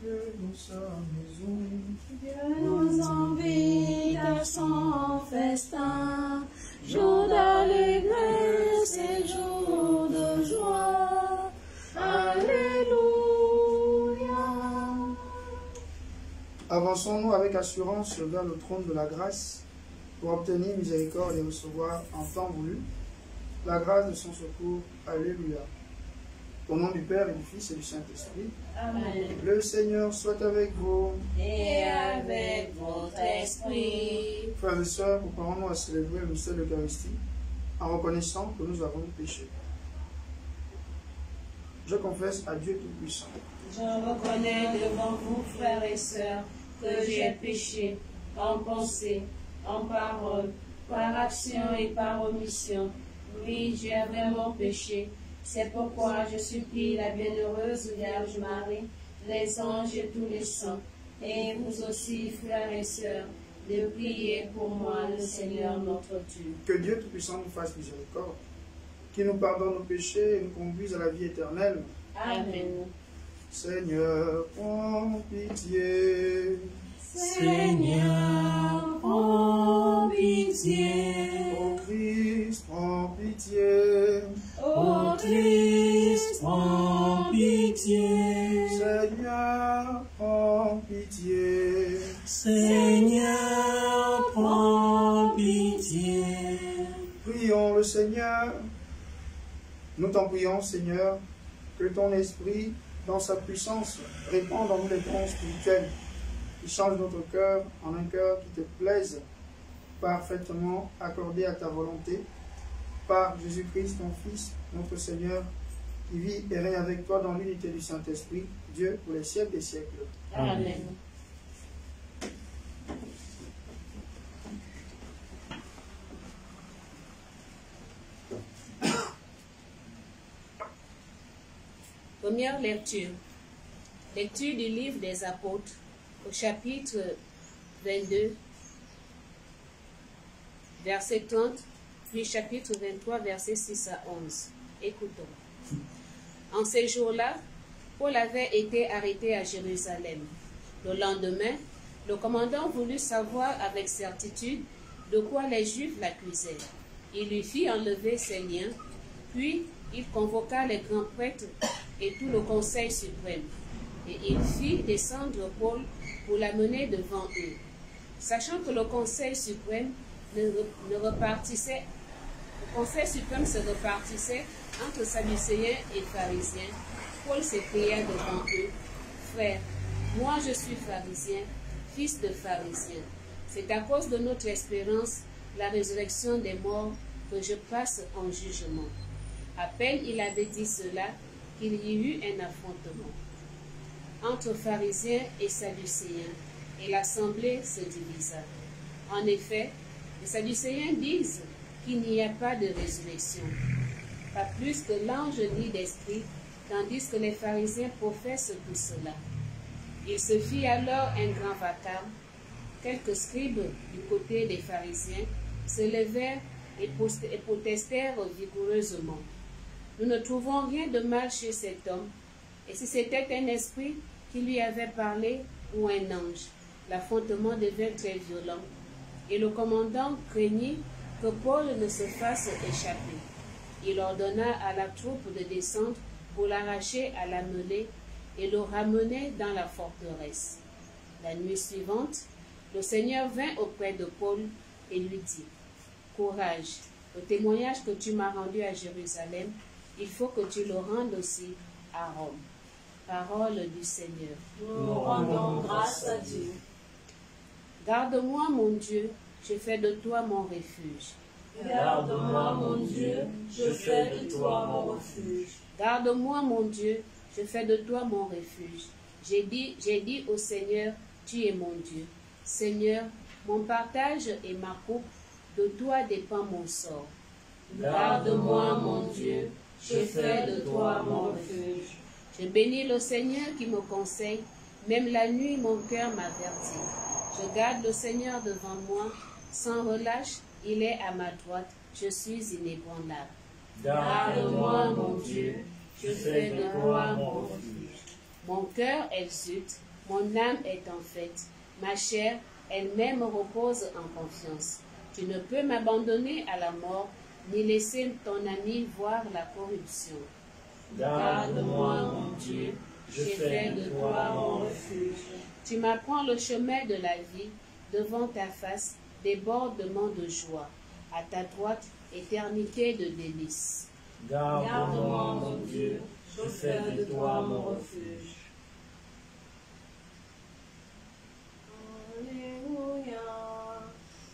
que nous sommes maison. Dieu nous invite à son festin, jour d'allégresse et jour de joie. Alléluia. Avançons-nous avec assurance vers le trône de la grâce pour obtenir miséricorde et recevoir en temps voulu la grâce de son secours. Alléluia. Au nom du Père et du Fils et du Saint-Esprit. Amen. Le Seigneur soit avec vous. Et avec votre esprit. Frères et sœurs, préparons-nous à célébrer le mystère de l'Eucharistie en reconnaissant que nous avons péché. Je confesse à Dieu Tout-Puissant. Je reconnais devant vous, frères et sœurs, que j'ai péché en pensée, en parole, par action et par omission. Oui, j'ai vraiment péché. C'est pourquoi je supplie la bienheureuse Vierge Marie, les anges et tous les saints, et vous aussi, frères et sœurs, de prier pour moi, le Seigneur notre Dieu. Que Dieu Tout-Puissant nous fasse miséricorde, qu'il nous pardonne nos péchés et nous conduise à la vie éternelle. Amen. Seigneur, prends pitié. Seigneur, prends pitié. Ô Christ, prends pitié. Ô Christ, prends pitié. Seigneur, prends pitié. Seigneur, prends pitié. Prions le Seigneur. Nous t'en prions, Seigneur, que ton esprit, dans sa puissance, répande en nous les dons spirituels, qui change notre cœur en un cœur qui te plaise, parfaitement accordé à ta volonté, par Jésus-Christ, ton Fils, notre Seigneur, qui vit et règne avec toi dans l'unité du Saint-Esprit, Dieu pour les siècles des siècles. Amen. Première lecture. Lecture du livre des Apôtres, au chapitre 22, verset 30, puis chapitre 23, verset 6 à 11. Écoutons. En ces jours-là, Paul avait été arrêté à Jérusalem. Le lendemain, le commandant voulut savoir avec certitude de quoi les Juifs l'accusaient. Il lui fit enlever ses liens, puis il convoqua les grands prêtres et tout le conseil suprême. Et il fit descendre Paul pour l'amener devant eux. Sachant que le conseil suprême se repartissait entre Sadducéens et pharisiens, Paul s'écria devant eux, « Frères, moi je suis pharisien, fils de pharisien. C'est à cause de notre espérance, la résurrection des morts, que je passe en jugement. » À peine il avait dit cela, qu'il y eut un affrontement entre pharisiens et sadducéens, et l'assemblée se divisa. En effet, les sadducéens disent qu'il n'y a pas de résurrection, pas plus que l'ange ni d'esprit, tandis que les pharisiens professent tout cela. Il se fit alors un grand vacarme. Quelques scribes du côté des pharisiens se levèrent et protestèrent vigoureusement. Nous ne trouvons rien de mal chez cet homme, et si c'était un esprit qui lui avait parlé ou un ange, l'affrontement devint très violent, et le commandant craignit que Paul ne se fasse échapper. Il ordonna à la troupe de descendre pour l'arracher à la mêlée et le ramener dans la forteresse. La nuit suivante, le Seigneur vint auprès de Paul et lui dit, « Courage, le témoignage que tu m'as rendu à Jérusalem, il faut que tu le rendes aussi à Rome. » Parole du Seigneur. Nous rendons grâce à Dieu. Garde-moi, mon Dieu, je fais de toi mon refuge. Garde-moi, mon Dieu, je fais de toi mon refuge. Garde-moi, mon Dieu, je fais de toi mon refuge. J'ai dit au Seigneur, tu es mon Dieu. Seigneur, mon partage et ma coupe, de toi dépend mon sort. Garde-moi, mon Dieu, je fais de toi mon refuge. Je bénis le Seigneur qui me conseille, même la nuit mon cœur m'avertit. Je garde le Seigneur devant moi, sans relâche, il est à ma droite, je suis inébranlable. Garde-moi, mon Dieu, je fais de toi mon refuge. Mon cœur exulte, Mon âme est en fête. Ma chair elle-même repose en confiance. Tu ne peux m'abandonner à la mort, ni laisser ton ami voir la corruption. Garde-moi, mon Dieu, je fais de toi mon refuge. Tu m'apprends le chemin de la vie, devant ta face, débordement de joie. À ta droite, éternité de délices. Garde-moi, mon Dieu, je fais de toi mon refuge. Alléluia,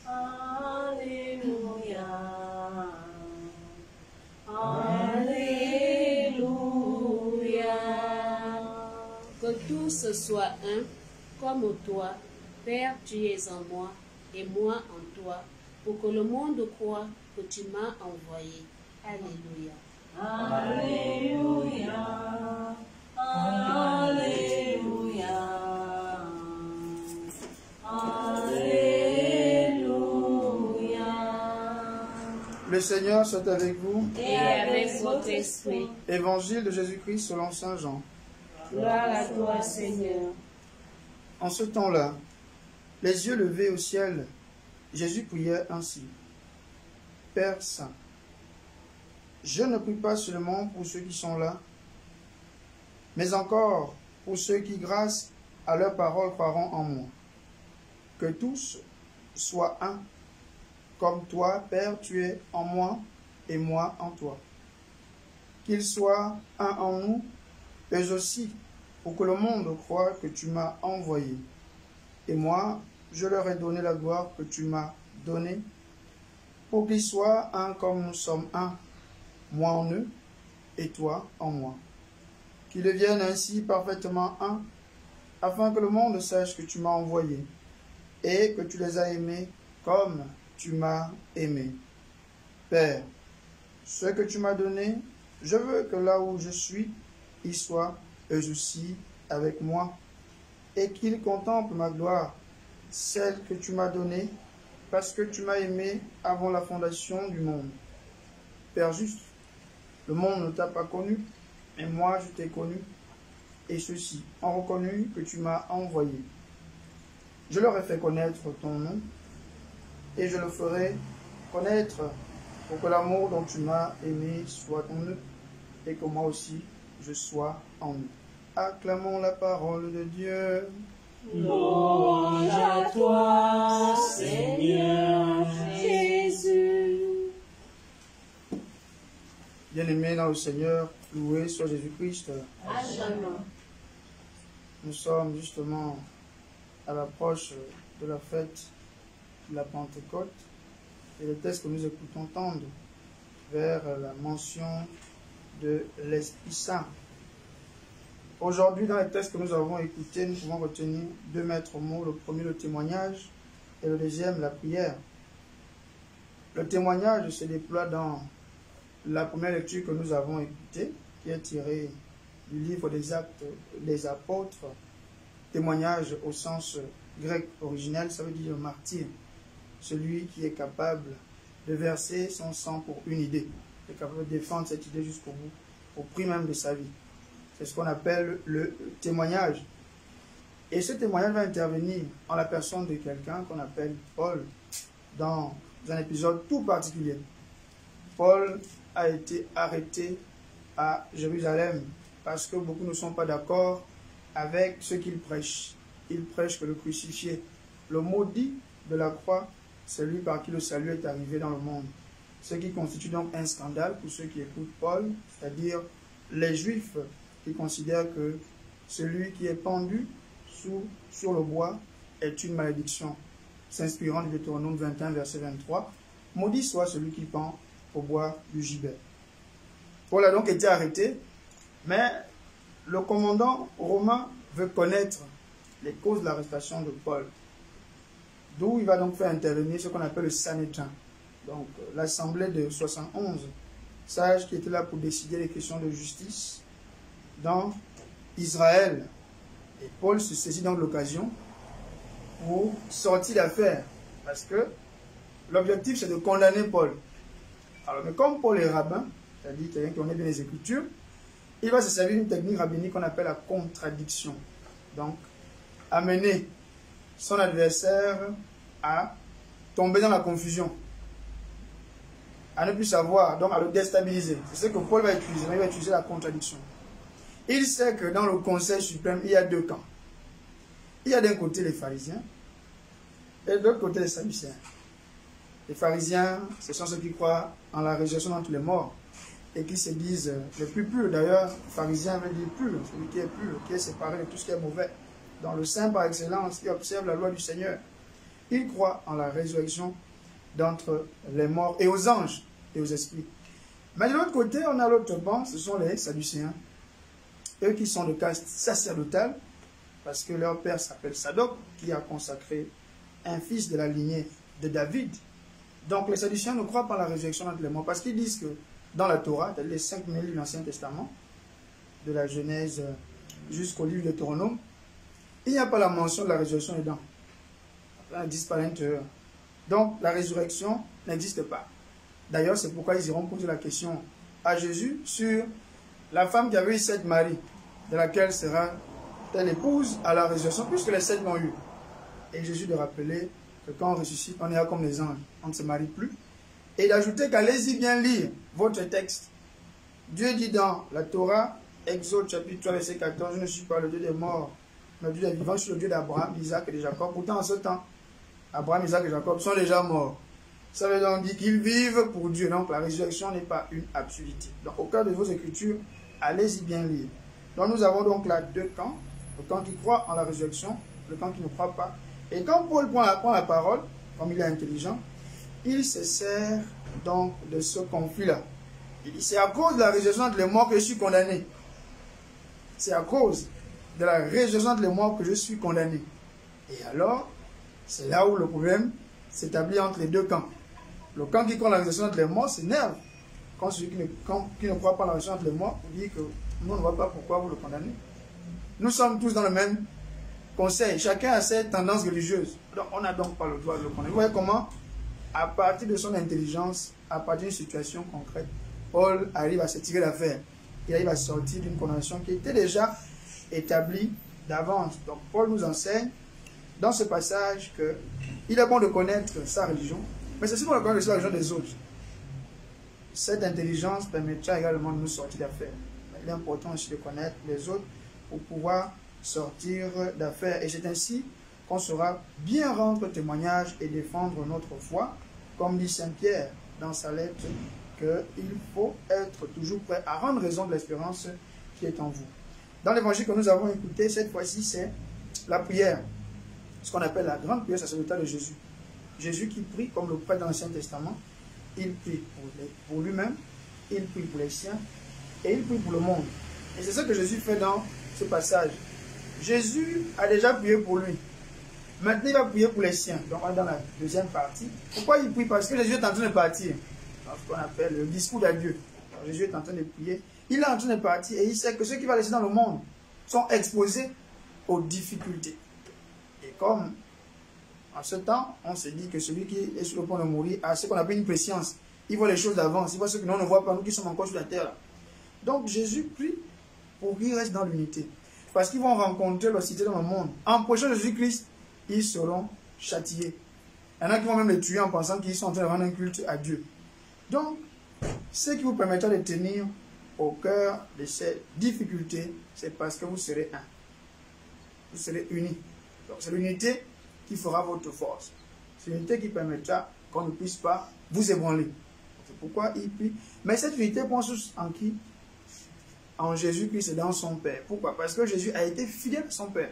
Alléluia, Alléluia. Que tous soient un, comme toi, Père, tu es en moi, et moi en toi, pour que le monde croie que tu m'as envoyé. Alléluia. Alléluia, Alléluia, Alléluia. Le Seigneur soit avec vous. Et avec votre esprit. Évangile de Jésus-Christ selon saint Jean. Gloire à toi, Seigneur. En ce temps-là, les yeux levés au ciel, Jésus priait ainsi. Père Saint, je ne prie pas seulement pour ceux qui sont là, mais encore pour ceux qui, grâce à leur parole, croiront en moi. Que tous soient un, comme toi, Père, tu es en moi et moi en toi. Qu'ils soient un en nous, eux aussi, pour que le monde croie que tu m'as envoyé. Et moi, je leur ai donné la gloire que tu m'as donnée, pour qu'ils soient un comme nous sommes un, moi en eux et toi en moi. Qu'ils deviennent ainsi parfaitement un, afin que le monde sache que tu m'as envoyé et que tu les as aimés comme tu m'as aimé. Père, ce que tu m'as donné, je veux que là où je suis, ils soient eux aussi avec moi, et qu'ils contemplent ma gloire, celle que tu m'as donnée, parce que tu m'as aimé avant la fondation du monde. Père juste, le monde ne t'a pas connu, mais moi je t'ai connu, et ceux-ci ont reconnu que tu m'as envoyé. Je leur ai fait connaître ton nom, et je le ferai connaître pour que l'amour dont tu m'as aimé soit en eux, et que moi aussi je sois en eux. Acclamons la parole de Dieu. Louange à toi, Seigneur Jésus. Bien-aimés dans le Seigneur, loué soit Jésus-Christ. À jamais. Nous sommes justement à l'approche de la fête de la Pentecôte, et le texte que nous écoutons tendre vers la mention de l'Esprit Saint. Aujourd'hui, dans les textes que nous avons écoutés, nous pouvons retenir deux maîtres mots. Le premier, le témoignage, et le deuxième, la prière. Le témoignage se déploie dans la première lecture que nous avons écoutée, qui est tirée du livre des Actes des Apôtres. Témoignage au sens grec originel, ça veut dire martyr. Celui qui est capable de verser son sang pour une idée, qui est capable de défendre cette idée jusqu'au bout, au prix même de sa vie. C'est ce qu'on appelle le témoignage. Et ce témoignage va intervenir en la personne de quelqu'un qu'on appelle Paul, dans un épisode tout particulier. Paul a été arrêté à Jérusalem parce que beaucoup ne sont pas d'accord avec ce qu'il prêche. Il prêche que le crucifié, le maudit de la croix, c'est lui par qui le salut est arrivé dans le monde. Ce qui constitue donc un scandale pour ceux qui écoutent Paul, c'est-à-dire les Juifs qui considèrent que celui qui est pendu sur le bois est une malédiction. S'inspirant du Deutéronome 21, verset 23, « Maudit soit celui qui pend au bois du gibet ». Paul a donc été arrêté, mais le commandant romain veut connaître les causes de l'arrestation de Paul. D'où il va donc faire intervenir ce qu'on appelle le Sanhédrin, donc l'assemblée de 71 sages qui étaient là pour décider les questions de justice dans Israël. Et Paul se saisit donc de l'occasion pour sortir d'affaire, parce que l'objectif c'est de condamner Paul. Alors, mais comme Paul est rabbin, c'est-à-dire quelqu'un qui connaît bien les Écritures, il va se servir d'une technique rabbinique qu'on appelle la contradiction. Donc, amener son adversaire à tomber dans la confusion, à ne plus savoir, donc à le déstabiliser. C'est ce que Paul va utiliser. Il va utiliser la contradiction. Il sait que dans le Conseil suprême, il y a deux camps. Il y a d'un côté les pharisiens et de l'autre côté les sadducéens. Les pharisiens, ce sont ceux qui croient en la résurrection d'entre les morts et qui se disent les plus purs. D'ailleurs, pharisien veut dire pur, celui qui est pur, qui est séparé de tout ce qui est mauvais. Dans le saint par excellence, qui observe la loi du Seigneur. Il croit en la résurrection d'entre les morts et aux anges et aux esprits. Mais de l'autre côté, on a l'autre banc, ce sont les sadducéens. Eux qui sont de caste sacerdotale, parce que leur père s'appelle Sadoc, qui a consacré un fils de la lignée de David. Donc les sadducéens ne croient pas en la résurrection d'entre les morts, parce qu'ils disent que dans la Torah, c'est-à-dire les 5 livres de l'Ancien Testament, de la Genèse jusqu'au livre de Deutéronome, il n'y a pas la mention de la résurrection dedans. Elle n'existe pas à l'intérieur. Donc la résurrection n'existe pas. D'ailleurs, c'est pourquoi ils iront poser la question à Jésus sur la femme qui avait eu 7 maris, de laquelle sera-t-elle épouse à la résurrection, puisque les 7 l'ont eu. Et Jésus de rappeler que quand on ressuscite, on est comme les anges, on ne se marie plus. Et d'ajouter qu'allez-y bien lire votre texte. Dieu dit dans la Torah, Exode chapitre 3, verset 14, je ne suis pas le Dieu des morts, mais le Dieu des vivants, je suis le Dieu d'Abraham, d'Isaac et de Jacob. Pourtant, en ce temps, Abraham, Isaac et Jacob sont déjà morts. Ça veut donc dire qu'ils vivent pour Dieu. Donc la résurrection n'est pas une absurdité. Donc au cas de vos écritures, allez-y bien lire. Donc nous avons donc là deux camps. Le camp qui croit en la résurrection, le camp qui ne croit pas. Et quand Paul prend la parole, comme il est intelligent, il se sert donc de ce conflit-là. Il dit, c'est à cause de la résurrection de les morts que je suis condamné. C'est à cause de la résurrection de les morts que je suis condamné. Et alors, c'est là où le problème s'établit entre les deux camps. Le camp qui croit en la résurrection de les morts s'énerve. Quand celui qui ne croit pas en la résurrection de les morts dit que nous ne voit pas pourquoi vous le condamnez. Nous sommes tous dans le même conseil. Chacun a ses tendances religieuses. Donc, on n'a donc pas le droit de le condamner. Vous voyez comment, à partir de son intelligence, à partir d'une situation concrète, Paul arrive à se tirer d'affaire. Il arrive à sortir d'une condamnation qui était déjà établie d'avance. Donc, Paul nous enseigne dans ce passage qu'il est bon de connaître sa religion, mais c'est aussi bon de connaître la religion des autres. Cette intelligence permettra également de nous sortir d'affaires. Il est important aussi de connaître les autres pour pouvoir sortir d'affaires. Et c'est ainsi qu'on saura bien rendre témoignage et défendre notre foi, comme dit Saint Pierre dans sa lettre, qu'il faut être toujours prêt à rendre raison de l'espérance qui est en vous. Dans l'évangile que nous avons écouté, cette fois-ci, c'est la prière, ce qu'on appelle la grande prière sacerdotale de Jésus. Jésus qui prie comme le prêtre dans l'Ancien Testament, il prie pour lui-même, il prie pour les siens et il prie pour le monde. Et c'est ce que Jésus fait dans ce passage. Jésus a déjà prié pour lui. Maintenant, il va prier pour les siens. Donc, on est dans la deuxième partie. Pourquoi il prie? Parce que Jésus est en train de partir. Dans ce qu'on appelle le discours d'adieu. Jésus est en train de prier. Il est en train de partir et il sait que ceux qui vont laisser dans le monde sont exposés aux difficultés. Et comme en ce temps, on se dit que celui qui est sur le point de mourir a ce qu'on appelle une préscience. Il voit les choses d'avance. Il voit ce que nous ne voit pas, nous qui sommes encore sur la terre. Donc Jésus prie pour qu'ils restent dans l'unité. Parce qu'ils vont rencontrer l'hostilité dans le monde. En prochain Jésus-Christ, ils seront châtiés. Il y en a qui vont même les tuer en pensant qu'ils sont en train de rendre un culte à Dieu. Donc, ce qui vous permettra de tenir au cœur de ces difficultés, c'est parce que vous serez un. Vous serez unis. Donc c'est l'unité qui fera votre force. C'est l'unité qui permettra qu'on ne puisse pas vous ébranler. C'est pourquoi il prie. Mais cette unité prend source en qui? En Jésus-Christ et dans son Père. Pourquoi? Parce que Jésus a été fidèle à son Père.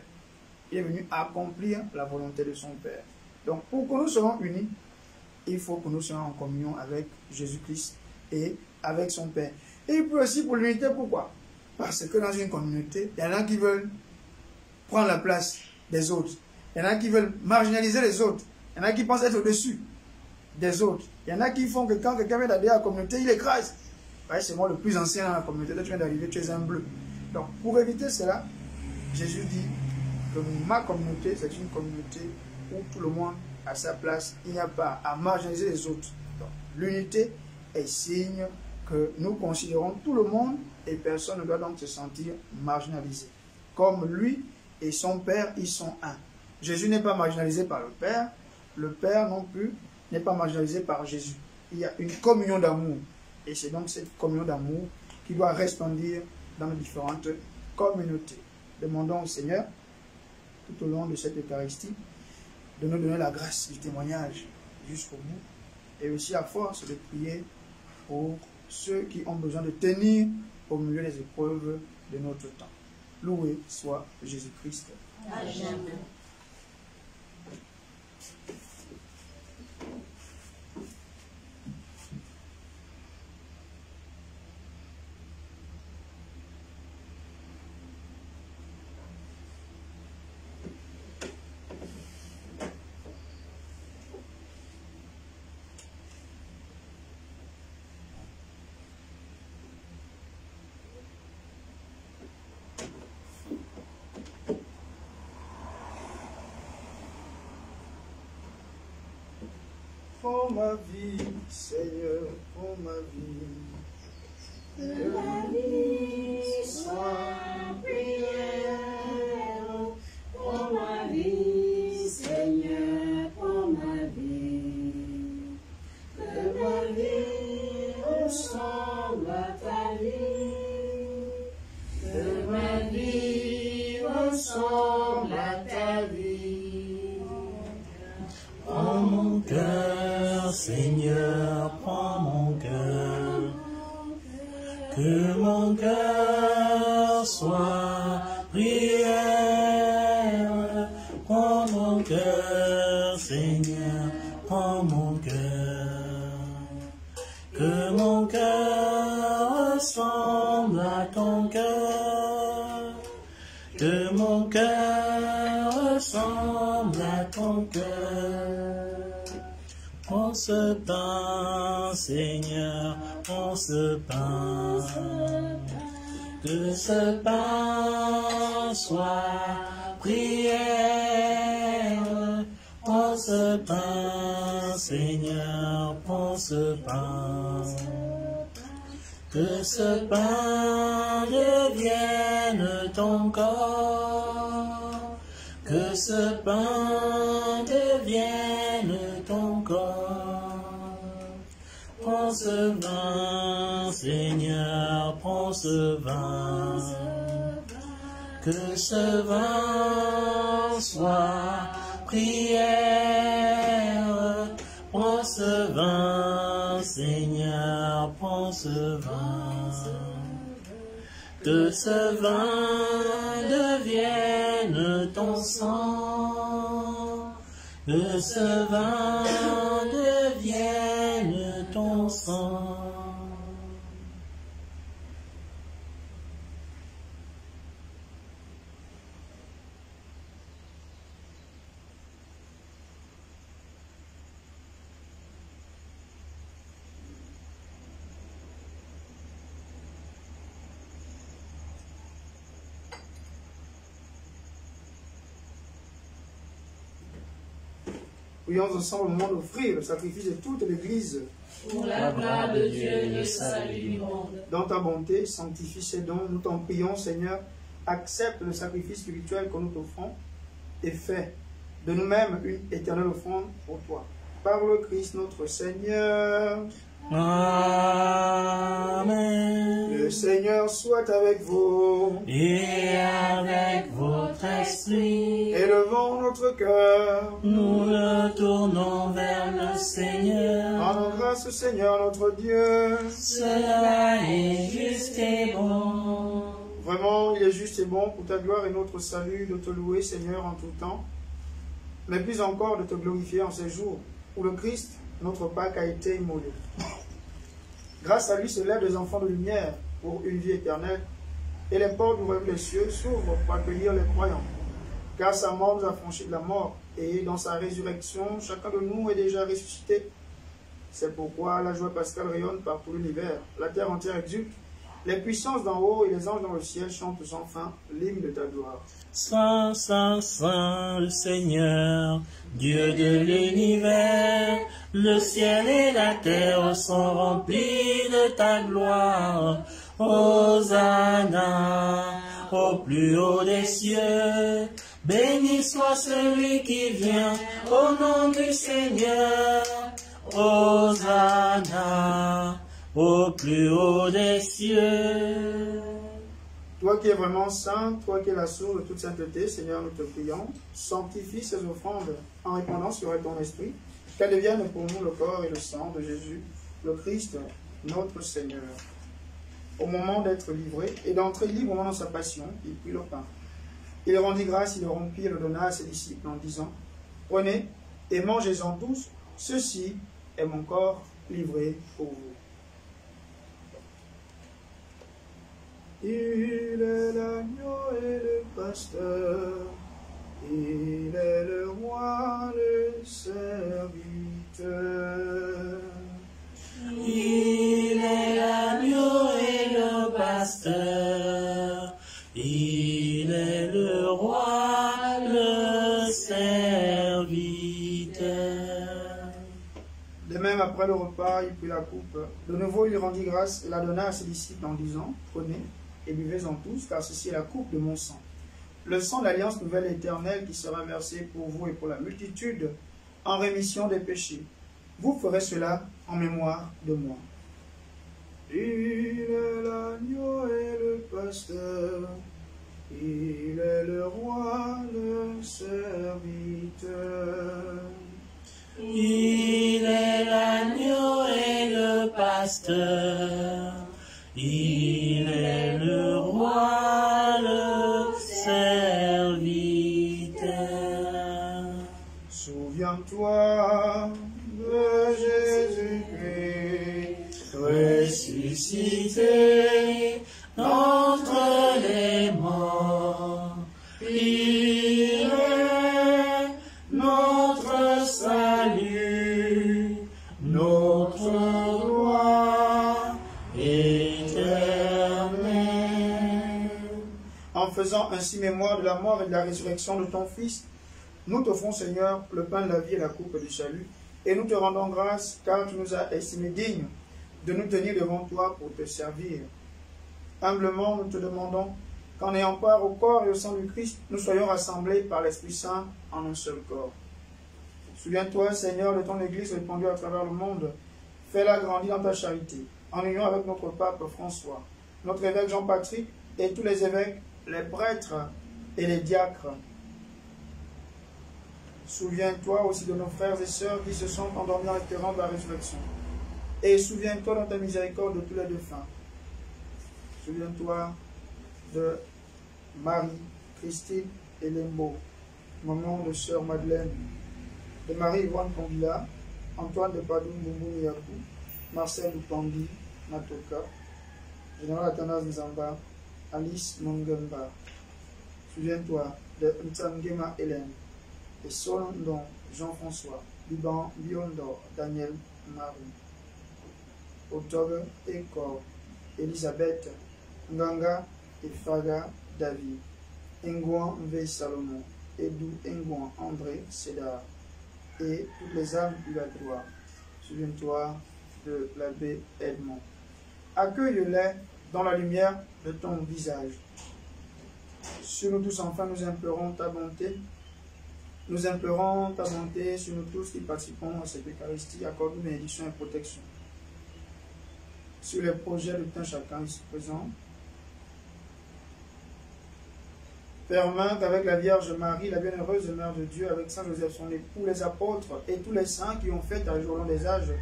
Il est venu accomplir la volonté de son Père. Donc pour que nous soyons unis, il faut que nous soyons en communion avec Jésus-Christ et avec son Père. Et puis aussi pour l'unité, pourquoi? Parce que dans une communauté, il y en a qui veulent prendre la place des autres. Il y en a qui veulent marginaliser les autres. Il y en a qui pensent être au-dessus des autres. Il y en a qui font que quand quelqu'un vient d'adhérer à la communauté, il écrase. Ouais, c'est moi le plus ancien dans la communauté, toi tu viens d'arriver, tu es un bleu. Donc pour éviter cela, Jésus dit que ma communauté, c'est une communauté où tout le monde a sa place. Il n'y a pas à marginaliser les autres. Donc l'unité est signe que nous considérons tout le monde et personne ne doit donc se sentir marginalisé. Comme lui, et son Père, ils sont un. Jésus n'est pas marginalisé par le Père non plus n'est pas marginalisé par Jésus. Il y a une communion d'amour. Et c'est donc cette communion d'amour qui doit resplendir dans nos différentes communautés. Demandons au Seigneur, tout au long de cette Eucharistie, de nous donner la grâce du témoignage jusqu'au bout. Et aussi à force de prier pour ceux qui ont besoin de tenir au milieu des épreuves de notre temps. Loué soit Jésus-Christ. Amen. Pour ma vie, Seigneur, pour ma vie. Que ma vie soit prière. Pour ma vie, Seigneur, pour ma vie. Que ma vie ressemble à ta vie. Que ma vie ressemble à ta vie. Prends mon cœur, Seigneur, prends mon cœur. Que mon cœur soit prière. Prends mon cœur, Seigneur, prends mon cœur. Que mon cœur ressemble à ton cœur. Que mon cœur ressemble à ton cœur. Prends ce pain, Seigneur, prends ce pain. Que ce pain soit prière. Prends ce pain, Seigneur, prends ce pain. Que ce pain devienne ton corps. Que ce pain devienne ton corps. Prends ce vin, Seigneur, prends ce vin. Que ce vin soit prière. Prends ce vin, Seigneur, prends ce vin. Que ce vin devienne ton sang. Que ce vin devienne ton sang. Prions ensemble au moment d'offrir le sacrifice de toute l'Église. Pour la gloire de Dieu et le salut du monde. Dans ta bonté, sanctifie ces dons. Nous t'en prions, Seigneur. Accepte le sacrifice spirituel que nous t'offrons et fais de nous-mêmes une éternelle offrande pour toi. Par le Christ notre Seigneur. Amen. Le Seigneur soit avec vous. Et avec votre esprit. Élevons notre cœur. Nous le tournons vers le Seigneur. Rendons grâce au Seigneur notre Dieu. Cela est juste et bon. Vraiment, il est juste et bon pour ta gloire et notre salut de te louer, Seigneur, en tout temps, mais plus encore de te glorifier en ces jours où le Christ, notre Pâque, a été immolé. Grâce à lui se lèvent les enfants de lumière pour une vie éternelle, et les portes du royaume des cieux s'ouvrent pour accueillir les croyants. Car sa mort nous a franchi de la mort, et dans sa résurrection, chacun de nous est déjà ressuscité. C'est pourquoi la joie pascale rayonne par tout l'univers. La terre entière exulte. Les puissances d'en haut et les anges dans le ciel chantent sans fin l'hymne de ta gloire. Saint, Saint, Saint, le Seigneur, Dieu de l'univers, le ciel et la terre sont remplis de ta gloire. Hosanna, au au plus haut des cieux. Béni soit celui qui vient au nom du Seigneur. Hosanna au plus haut des cieux. Toi qui es vraiment saint, toi qui es la source de toute sainteté, Seigneur, nous te prions, sanctifie ces offrandes en répandant sur elles ton esprit, qu'elles deviennent pour nous le corps et le sang de Jésus, le Christ, notre Seigneur. Au moment d'être livré et d'entrer librement dans sa passion, il prit le pain. Il rendit grâce, il le rompit et le donna à ses disciples en disant, « Prenez et mangez-en tous, ceci est mon corps livré pour vous. » Il est l'agneau et le pasteur, il est le roi, le serviteur. Il est l'agneau et le pasteur, il est le roi, le serviteur. De même, après le repas, il prit la coupe. De nouveau, il rendit grâce et la donna à ses disciples en disant, « Prenez et buvez-en tous, car ceci est la coupe de mon sang. Le sang de l'alliance nouvelle et éternelle qui sera versé pour vous et pour la multitude en rémission des péchés. Vous ferez cela en mémoire de moi. » Il est l'agneau et le pasteur, il est le roi, le serviteur. Il est l'agneau et le pasteur, il est le roi, le serviteur. Souviens-toi de Jésus-Christ, ressuscité d'entre les morts. Il est notre salut, notre roi éternel. En faisant ainsi mémoire de la mort et de la résurrection de ton Fils, nous t'offrons, Seigneur, le pain de la vie et la coupe du salut, et nous te rendons grâce, car tu nous as estimés dignes de nous tenir devant toi pour te servir. Humblement, nous te demandons qu'en ayant part au corps et au sang du Christ, nous soyons rassemblés par l'Esprit Saint en un seul corps. Souviens-toi, Seigneur, de ton Église répandue à travers le monde. Fais-la grandir dans ta charité, en union avec notre pape François, notre évêque Jean-Patrick et tous les évêques, les prêtres et les diacres. Souviens-toi aussi de nos frères et sœurs qui se sont endormis en espérant de la résurrection. Et souviens-toi dans ta miséricorde de tous les défunts. Souviens-toi de Marie, Christine et Lembo, maman de sœur Madeleine, de Marie-Yvonne Pondila, Antoine de Padoum Bumbu Yakou, Marcel Dupandi, Natoka, Général Athanas Nzamba, Alice Mongemba. Souviens-toi de Ntsangema Hélène, et Solondon Jean-François, Liban Biondo Daniel Marie, Otobe Eko, Elisabeth, Nganga et Faga David, Ngouan Mve Salomon, Edou Ngouan André Sédar, et toutes les âmes purgatoires. Souviens-toi de l'abbé Edmond. Accueille-les dans la lumière de ton visage. Sur nous tous, enfin, nous implorons ta bonté. Nous implorons ta bonté sur nous tous qui participons à cette Eucharistie. Accorde-nous bénédiction et protection. Sur les projets de tout un chacun ici présent. Permette avec la Vierge Marie, la bienheureuse Mère de Dieu, avec Saint Joseph, son époux, les apôtres et tous les saints qui ont fait ta jour long des âges,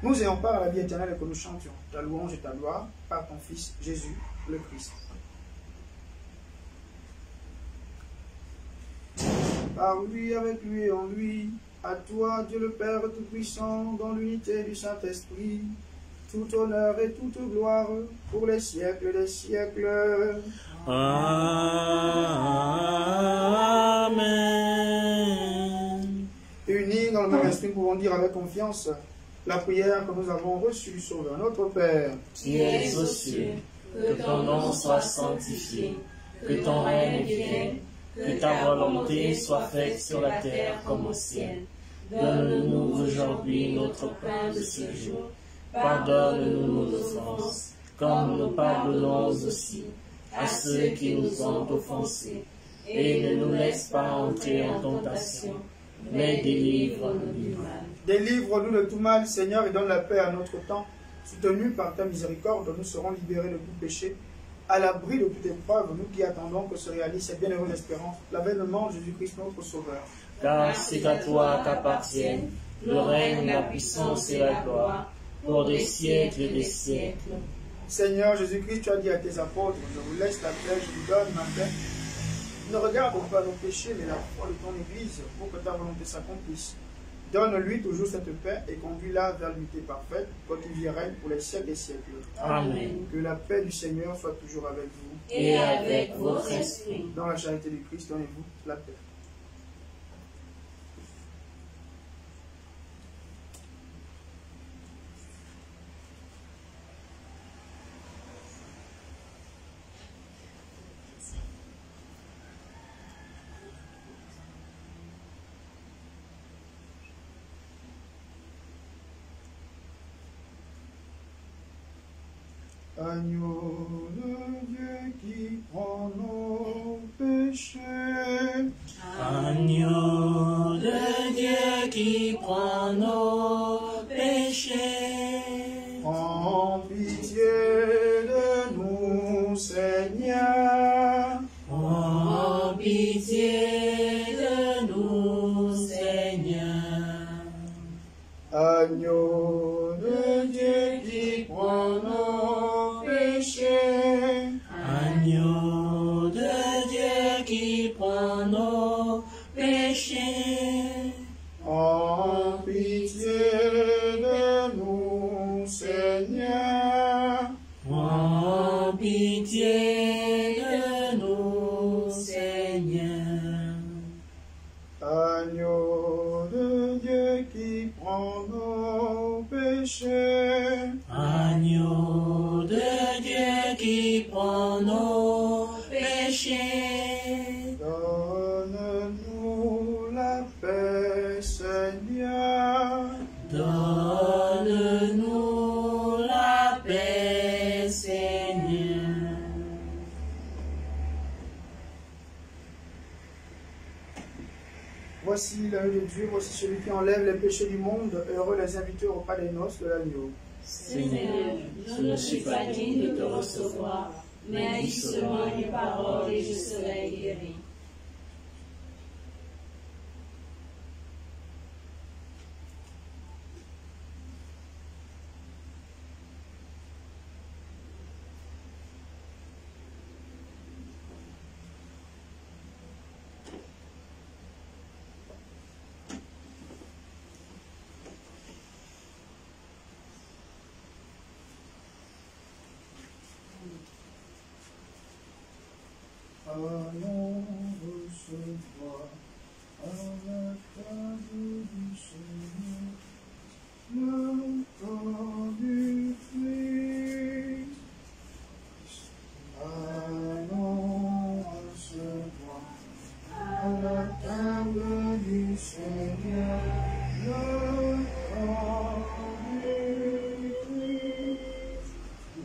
nous ayons part à la vie éternelle et que nous chantions ta louange et ta gloire par ton Fils Jésus le Christ. Par lui, avec lui et en lui, à toi, Dieu le Père Tout-Puissant, dans l'unité du Saint-Esprit, tout honneur et toute gloire pour les siècles des siècles. Amen. Unis dans le même esprit, nous pouvons dire avec confiance la prière que nous avons reçue du Sauveur, notre Père, qui es aux cieux, que ton nom soit sanctifié, que ton règne vienne, que ta volonté soit faite sur la terre comme au ciel. Donne-nous aujourd'hui notre pain de ce jour. Pardonne-nous nos offenses, comme nous pardonnons aussi à ceux qui nous ont offensés, et ne nous laisse pas entrer en tentation, mais délivre-nous du mal. Délivre-nous de tout mal, Seigneur, et donne la paix à notre temps. Soutenus par ta miséricorde, nous serons libérés de tout péché, à l'abri de toute épreuve, nous qui attendons que se réalise cette bienheureuse espérance, l'avènement de Jésus-Christ notre Sauveur. Car c'est à toi qu'appartiennent le règne, la puissance et la gloire, pour des siècles et des siècles. Seigneur Jésus-Christ, tu as dit à tes apôtres, je vous laisse la paix, je vous donne ma paix. Ne regarde pas nos péchés, mais la foi de ton Église, pour que ta volonté s'accomplisse. Donne-lui toujours cette paix et conduis-la vers l'unité parfaite, quand il y règne pour les siècles des siècles. Amen. Que la paix du Seigneur soit toujours avec vous. Et avec votre esprit. Dans la charité du Christ, donnez-vous la paix. Agneau de Dieu qui prend nos péchés. Agneau de Dieu qui prend nos péchés. Prends pitié de nous, Seigneur. Prends pitié de nous, Seigneur. Agneau de Dieu qui prend nos péchés. Agneau de Dieu qui prend nos péchés. En pitié de nous, Seigneur. En pitié de nous, Seigneur. Agneau de Dieu qui prend nos péchés. Agneau de Dieu qui prend nos péchés. Donne-nous la paix, Seigneur. Donne-nous la paix, Seigneur. Voici l'œil de Dieu, voici celui qui enlève les péchés du monde. Heureux les invités au repas des noces de l'agneau. Seigneur, je ne suis pas digne de te recevoir, mais dis seulement une parole et je serai guéri. Allons recevoir à la table du Seigneur le corps du Christ. Allons recevoir à la table du Seigneur le corps du Christ.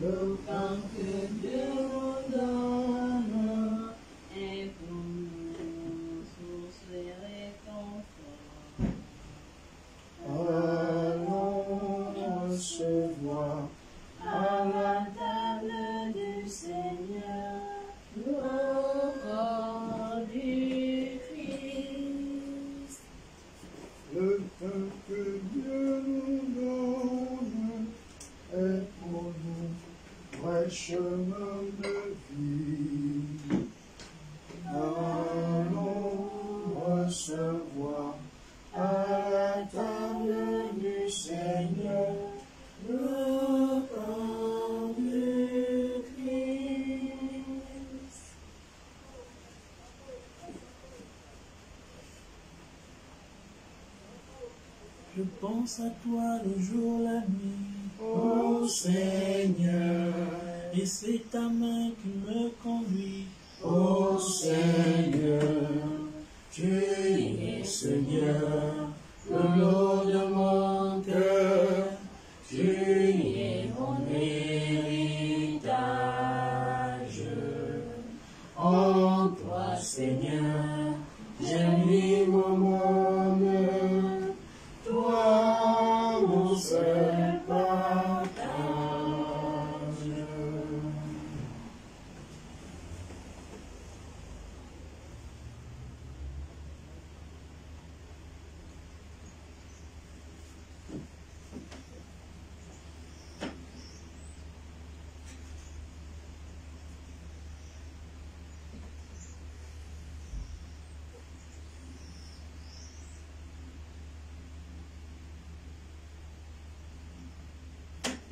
Le pain que Dieu nous donne. Allons recevoir à la table du Seigneur le corps du Christ. Le pain que Dieu nous donne est pour nous vrai chemin de vie. Allons recevoir à la table du Seigneur le corps du Christ. Je pense à toi le jour, la nuit, Ô Seigneur, et c'est ta main qui me conduit. ô Seigneur, tu es Seigneur, le lot de mon cœur, tu es mon héritage. Seigneur, j'ai mis mon monde, toi mon seul partage.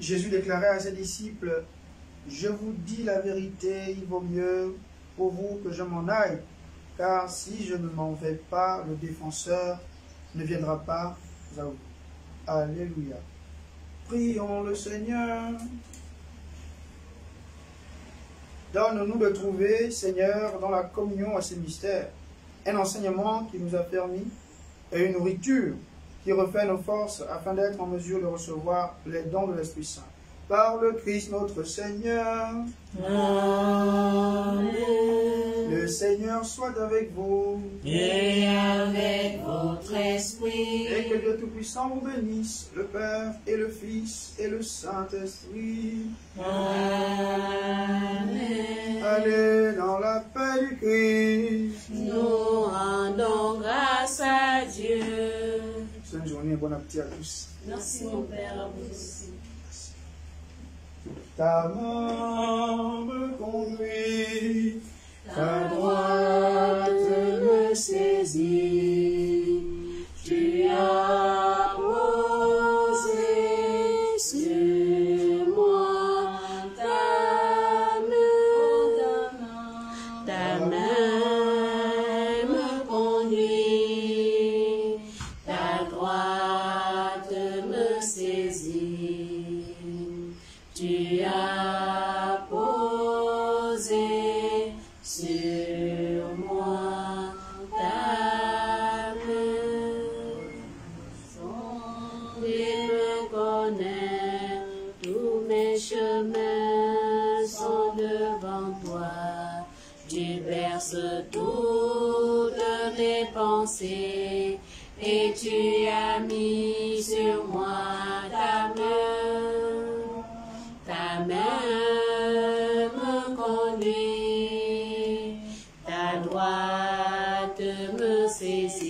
Jésus déclarait à ses disciples, « Je vous dis la vérité, il vaut mieux pour vous que je m'en aille, car si je ne m'en vais pas, le défenseur ne viendra pas à vous. » Alléluia. Prions le Seigneur. Donne-nous de trouver, Seigneur, dans la communion à ces mystères, un enseignement qui nous a permis et une nourriture qui refait nos forces afin d'être en mesure de recevoir les dons de l'Esprit Saint. Par le Christ notre Seigneur. Amen. Le Seigneur soit avec vous. Et avec votre esprit. Et que Dieu Tout-Puissant vous bénisse, le Père et le Fils et le Saint-Esprit. Amen. Allez dans la paix du Christ. Nous rendons grâce à Dieu. Bonne journée et bon appétit à tous. Merci mon Père, à vous aussi. Ta main me conduit, Ta droite me saisit. Tu as posé sur moi ta main me conduit. Ta droite me saisit. Tu as posé sur moi ta main. Il me connaît, tous mes chemins sont devant toi. Tu berces toutes mes pensées et tu as mis sur moi ta main. Ta main me conduit, ta droite me saisit.